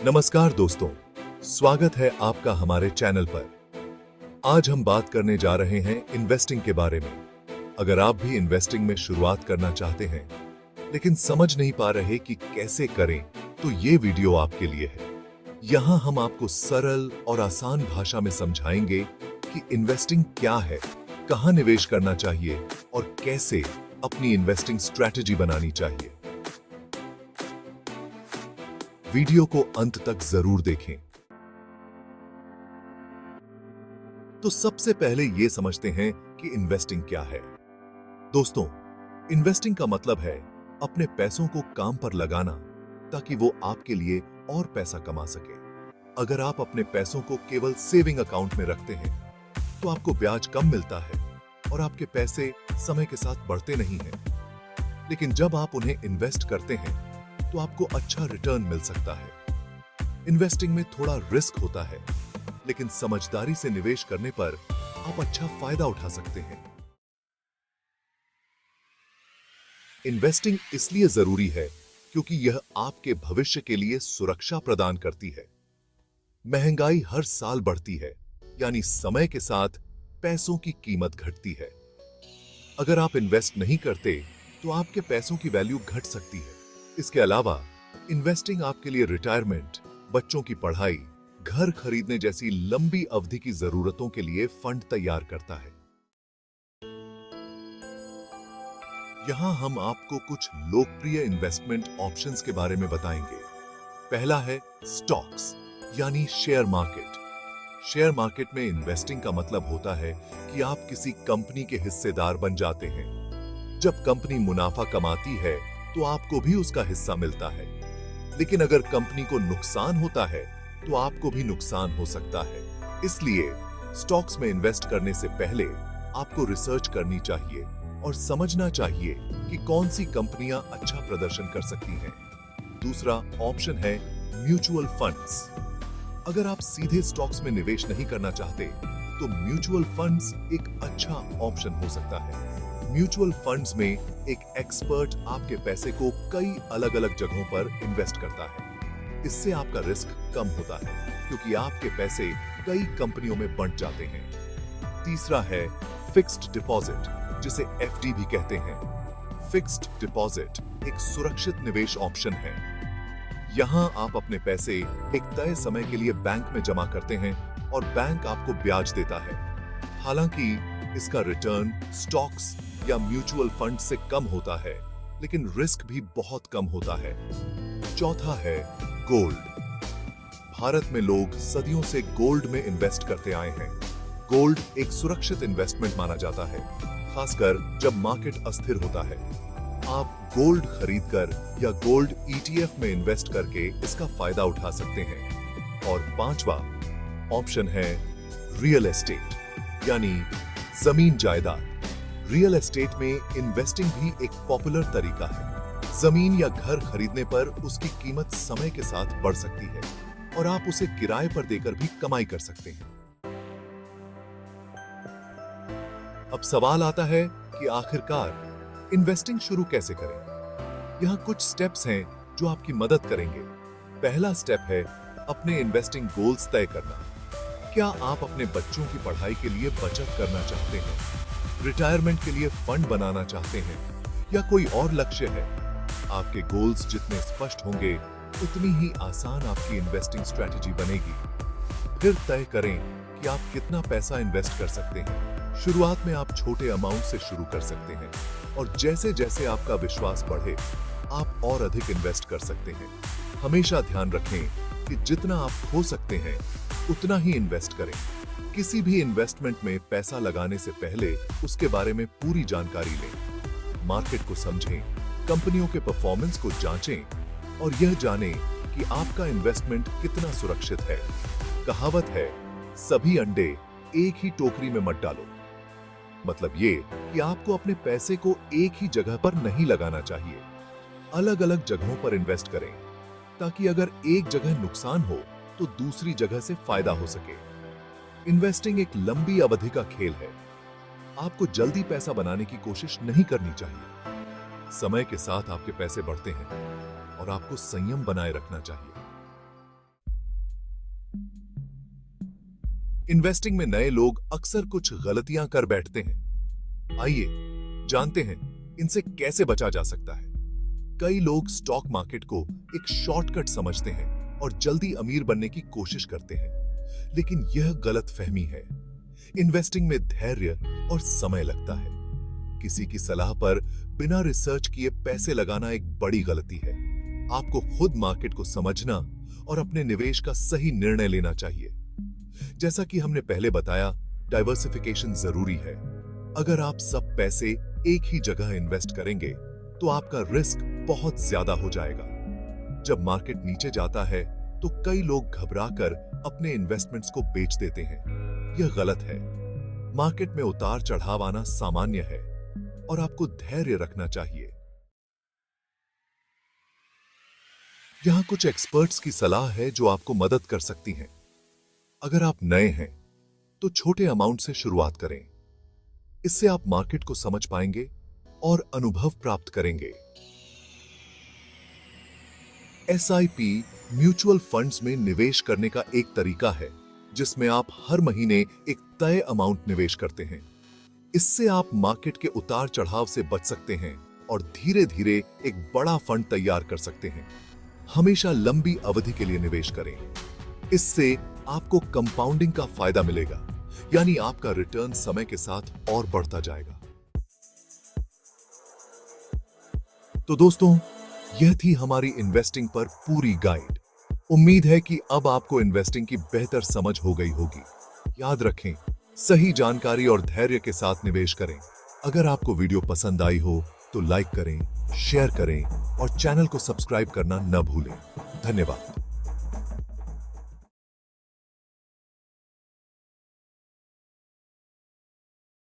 नमस्कार दोस्तों, स्वागत है आपका हमारे चैनल पर। आज हम बात करने जा रहे हैं इन्वेस्टिंग के बारे में। अगर आप भी इन्वेस्टिंग में शुरुआत करना चाहते हैं लेकिन समझ नहीं पा रहे कि कैसे करें, तो ये वीडियो आपके लिए है। यहाँ हम आपको सरल और आसान भाषा में समझाएंगे कि इन्वेस्टिंग क्या है, कहाँ निवेश करना चाहिए और कैसे अपनी इन्वेस्टिंग स्ट्रैटेजी बनानी चाहिए। वीडियो को अंत तक जरूर देखें। तो सबसे पहले यह समझते हैं कि इन्वेस्टिंग क्या है। दोस्तों, इन्वेस्टिंग का मतलब है अपने पैसों को काम पर लगाना ताकि वो आपके लिए और पैसा कमा सके। अगर आप अपने पैसों को केवल सेविंग अकाउंट में रखते हैं तो आपको ब्याज कम मिलता है और आपके पैसे समय के साथ बढ़ते नहीं हैं। लेकिन जब आप उन्हें इन्वेस्ट करते हैं तो आपको अच्छा रिटर्न मिल सकता है। इन्वेस्टिंग में थोड़ा रिस्क होता है, लेकिन समझदारी से निवेश करने पर आप अच्छा फायदा उठा सकते हैं। इन्वेस्टिंग इसलिए जरूरी है क्योंकि यह आपके भविष्य के लिए सुरक्षा प्रदान करती है। महंगाई हर साल बढ़ती है, यानी समय के साथ पैसों की कीमत घटती है। अगर आप इन्वेस्ट नहीं करते तो आपके पैसों की वैल्यू घट सकती है। इसके अलावा इन्वेस्टिंग आपके लिए रिटायरमेंट, बच्चों की पढ़ाई, घर खरीदने जैसी लंबी अवधि की जरूरतों के लिए फंड तैयार करता है। यहां हम आपको कुछ लोकप्रिय इन्वेस्टमेंट ऑप्शंस के बारे में बताएंगे। पहला है स्टॉक्स, यानी शेयर मार्केट। शेयर मार्केट में इन्वेस्टिंग का मतलब होता है कि आप किसी कंपनी के हिस्सेदार बन जाते हैं। जब कंपनी मुनाफा कमाती है तो आपको भी उसका हिस्सा मिलता है, लेकिन अगर कंपनी को नुकसान होता है तो आपको भी नुकसान हो सकता है। इसलिए स्टॉक्स में इन्वेस्ट करने से पहले आपको रिसर्च करनी चाहिए और समझना चाहिए कि कौन सी कंपनियां अच्छा प्रदर्शन कर सकती हैं। दूसरा ऑप्शन है म्यूचुअल फंड्स। अगर आप सीधे स्टॉक्स में निवेश नहीं करना चाहते तो म्यूचुअल फंड्स एक अच्छा ऑप्शन हो सकता है। म्यूचुअल फंड्स में एक एक्सपर्ट आपके पैसे को कई अलग अलग जगहों पर इन्वेस्ट करता है। इससे आपका रिस्क कम होता है क्योंकि आपके पैसे कई कंपनियों में बंट जाते हैं। तीसरा है फिक्स्ड डिपॉजिट, जिसे एफडी भी कहते हैं। फिक्स्ड डिपॉजिट एक सुरक्षित निवेश ऑप्शन है। यहां आप अपने पैसे एक तय समय के लिए बैंक में जमा करते हैं और बैंक आपको ब्याज देता है। हालांकि इसका रिटर्न स्टॉक्स या म्यूचुअल फंड से कम होता है, लेकिन रिस्क भी बहुत कम होता है। चौथा है गोल्ड। भारत में लोग सदियों से गोल्ड में इन्वेस्ट करते आए हैं। गोल्ड एक सुरक्षित इन्वेस्टमेंट माना जाता है, खासकर जब मार्केट अस्थिर होता है। आप गोल्ड खरीदकर या गोल्ड ईटीएफ में इन्वेस्ट करके इसका फायदा उठा सकते हैं। और पांचवा ऑप्शन है रियल एस्टेट, यानी जमीन जायदाद। रियल एस्टेट में इन्वेस्टिंग भी एक पॉपुलर तरीका है। जमीन या घर खरीदने पर उसकी कीमत समय के साथ बढ़ सकती है और आप उसे किराए पर देकर भी कमाई कर सकते हैं। अब सवाल आता है कि आखिरकार इन्वेस्टिंग शुरू कैसे करें। यहाँ कुछ स्टेप्स हैं जो आपकी मदद करेंगे। पहला स्टेप है अपने इन्वेस्टिंग गोल्स तय करना। क्या आप अपने बच्चों की पढ़ाई के लिए बचत करना चाहते हैं, रिटायरमेंट के लिए फंड बनाना चाहते हैं, या कोई और लक्ष्य है? आपके गोल्स जितने स्पष्ट होंगे उतनी ही आसान आपकी इन्वेस्टिंग स्ट्रैटेजी बनेगी। फिर तय करें कि आप कितना पैसा इन्वेस्ट कर सकते हैं। शुरुआत में आप छोटे अमाउंट से शुरू कर सकते हैं और जैसे जैसे आपका विश्वास बढ़े आप और अधिक इन्वेस्ट कर सकते हैं। हमेशा ध्यान रखें कि जितना आप खो सकते हैं उतना ही इन्वेस्ट करें। किसी भी इन्वेस्टमेंट में पैसा लगाने से पहले उसके बारे में पूरी जानकारी लें, मार्केट को समझें, कंपनियों के परफॉर्मेंस को जांचें और यह जानें कि आपका इन्वेस्टमेंट कितना सुरक्षित है। कहावत है, सभी अंडे एक ही टोकरी में मत डालो। मतलब ये कि आपको अपने पैसे को एक ही जगह पर नहीं लगाना चाहिए। अलग अलग जगहों पर इन्वेस्ट करें ताकि अगर एक जगह नुकसान हो तो दूसरी जगह से फायदा हो सके। इन्वेस्टिंग एक लंबी अवधि का खेल है। आपको जल्दी पैसा बनाने की कोशिश नहीं करनी चाहिए। समय के साथ आपके पैसे बढ़ते हैं और आपको संयम बनाए रखना चाहिए। इन्वेस्टिंग में नए लोग अक्सर कुछ गलतियां कर बैठते हैं। आइए जानते हैं इनसे कैसे बचा जा सकता है। कई लोग स्टॉक मार्केट को एक शॉर्टकट समझते हैं और जल्दी अमीर बनने की कोशिश करते हैं, लेकिन यह गलत फहमी है। इन्वेस्टिंग में धैर्य और समय लगता है। किसी की सलाह पर बिना रिसर्च किए पैसे लगाना एक बड़ी गलती है। आपको खुद मार्केट को समझना और अपने निवेश का सही निर्णय लेना चाहिए। जैसा कि हमने पहले बताया, डाइवर्सिफिकेशन जरूरी है। अगर आप सब पैसे एक ही जगह इन्वेस्ट करेंगे तो आपका रिस्क बहुत ज्यादा हो जाएगा। जब मार्केट नीचे जाता है तो कई लोग घबराकर अपने इन्वेस्टमेंट्स को बेच देते हैं। यह गलत है। मार्केट में उतार चढ़ाव आना सामान्य है और आपको धैर्य रखना चाहिए। यहां कुछ एक्सपर्ट्स की सलाह है जो आपको मदद कर सकती हैं। अगर आप नए हैं तो छोटे अमाउंट से शुरुआत करें। इससे आप मार्केट को समझ पाएंगे और अनुभव प्राप्त करेंगे। SIP म्यूचुअल फंड्स में निवेश करने का एक तरीका है जिसमें आप हर महीने एक तय अमाउंट निवेश करते हैं। इससे आप मार्केट के उतार चढ़ाव से बच सकते हैं और धीरे धीरे एक बड़ा फंड तैयार कर सकते हैं। हमेशा लंबी अवधि के लिए निवेश करें। इससे आपको कंपाउंडिंग का फायदा मिलेगा, यानी आपका रिटर्न समय के साथ और बढ़ता जाएगा। तो दोस्तों, यह थी हमारी इन्वेस्टिंग पर पूरी गाइड। उम्मीद है कि अब आपको इन्वेस्टिंग की बेहतर समझ हो गई होगी। याद रखें, सही जानकारी और धैर्य के साथ निवेश करें। अगर आपको वीडियो पसंद आई हो तो लाइक करें, शेयर करें और चैनल को सब्सक्राइब करना न भूलें। धन्यवाद।